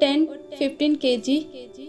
10-15 kg